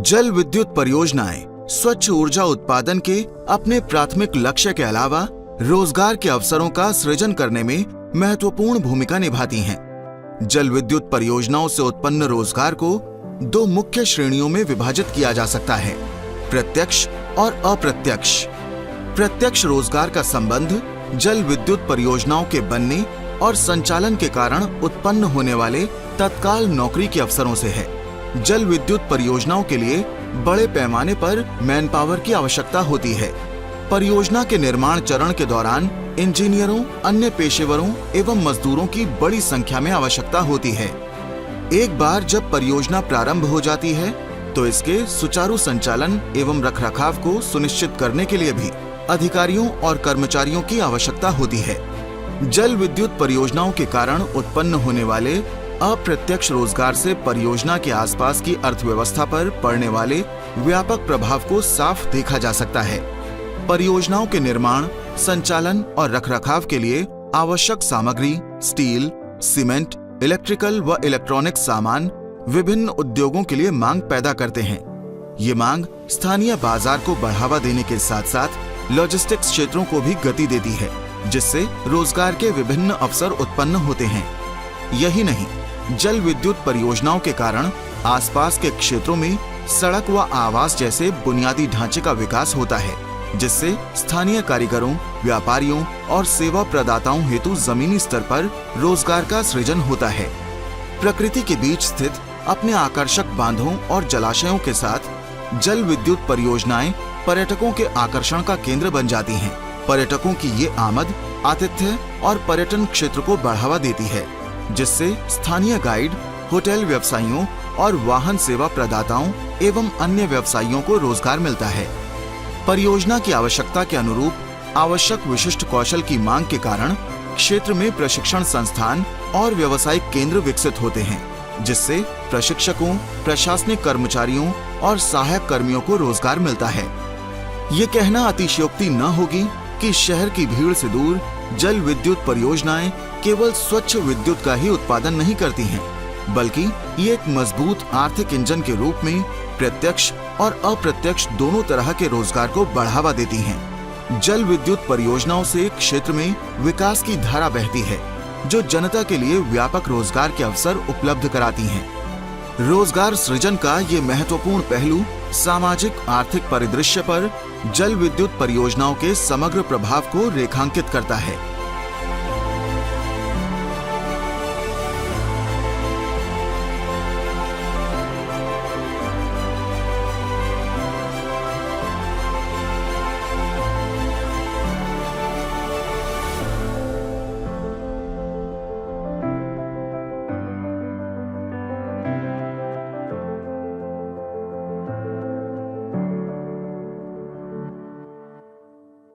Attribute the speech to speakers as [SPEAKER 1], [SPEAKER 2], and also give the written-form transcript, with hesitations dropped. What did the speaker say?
[SPEAKER 1] जल विद्युत परियोजनाएं स्वच्छ ऊर्जा उत्पादन के अपने प्राथमिक लक्ष्य के अलावा रोजगार के अवसरों का सृजन करने में महत्वपूर्ण भूमिका निभाती हैं। जल विद्युत परियोजनाओं से उत्पन्न रोजगार को दो मुख्य श्रेणियों में विभाजित किया जा सकता है, प्रत्यक्ष और अप्रत्यक्ष। प्रत्यक्ष रोजगार का संबंध जल विद्युत परियोजनाओं के बनने और संचालन के कारण उत्पन्न होने वाले तत्काल नौकरी के अवसरों से है। जल विद्युत परियोजनाओं के लिए बड़े पैमाने पर मैन पावर की आवश्यकता होती है। परियोजना के निर्माण चरण के दौरान इंजीनियरों, अन्य पेशेवरों एवं मजदूरों की बड़ी संख्या में आवश्यकता होती है। एक बार जब परियोजना प्रारंभ हो जाती है तो इसके सुचारू संचालन एवं रखरखाव को सुनिश्चित करने के लिए भी अधिकारियों और कर्मचारियों की आवश्यकता होती है। जल विद्युत परियोजनाओं के कारण उत्पन्न होने वाले अप्रत्यक्ष रोजगार से परियोजना के आसपास की अर्थव्यवस्था पर पड़ने वाले व्यापक प्रभाव को साफ देखा जा सकता है। परियोजनाओं के निर्माण, संचालन और रखरखाव के लिए आवश्यक सामग्री, स्टील, सीमेंट, इलेक्ट्रिकल व इलेक्ट्रॉनिक सामान विभिन्न उद्योगों के लिए मांग पैदा करते हैं। ये मांग स्थानीय बाजार को बढ़ावा देने के साथ साथ लॉजिस्टिक्स क्षेत्रों को भी गति देती है, जिससे रोजगार के विभिन्न अवसर उत्पन्न होते हैं। यही नहीं, जल विद्युत परियोजनाओं के कारण आसपास के क्षेत्रों में सड़क व आवास जैसे बुनियादी ढांचे का विकास होता है, जिससे स्थानीय कारीगरों, व्यापारियों और सेवा प्रदाताओं हेतु जमीनी स्तर पर रोजगार का सृजन होता है। प्रकृति के बीच स्थित अपने आकर्षक बांधों और जलाशयों के साथ जल विद्युत परियोजनाएं पर्यटकों के आकर्षण का केंद्र बन जाती हैं। पर्यटकों की ये आमद आतिथ्य और पर्यटन क्षेत्र को बढ़ावा देती है, जिससे स्थानीय गाइड, होटल व्यवसायियों और वाहन सेवा प्रदाताओं एवं अन्य व्यवसायियों को रोजगार मिलता है। परियोजना की आवश्यकता के अनुरूप आवश्यक विशिष्ट कौशल की मांग के कारण क्षेत्र में प्रशिक्षण संस्थान और व्यावसायिक केंद्र विकसित होते हैं, जिससे प्रशिक्षकों, प्रशासनिक कर्मचारियों और सहायक कर्मियों को रोजगार मिलता है। ये कहना अतिशयोक्ति न होगी कि शहर की भीड़ से दूर जल विद्युत परियोजनाएं केवल स्वच्छ विद्युत का ही उत्पादन नहीं करती हैं, बल्कि ये एक मजबूत आर्थिक इंजन के रूप में प्रत्यक्ष और अप्रत्यक्ष दोनों तरह के रोजगार को बढ़ावा देती हैं। जल विद्युत परियोजनाओं से क्षेत्र में विकास की धारा बहती है, जो जनता के लिए व्यापक रोजगार के अवसर उपलब्ध कराती हैं। रोजगार सृजन का ये महत्वपूर्ण पहलू सामाजिक आर्थिक परिदृश्य पर जल विद्युत परियोजनाओं के समग्र प्रभाव को रेखांकित करता है।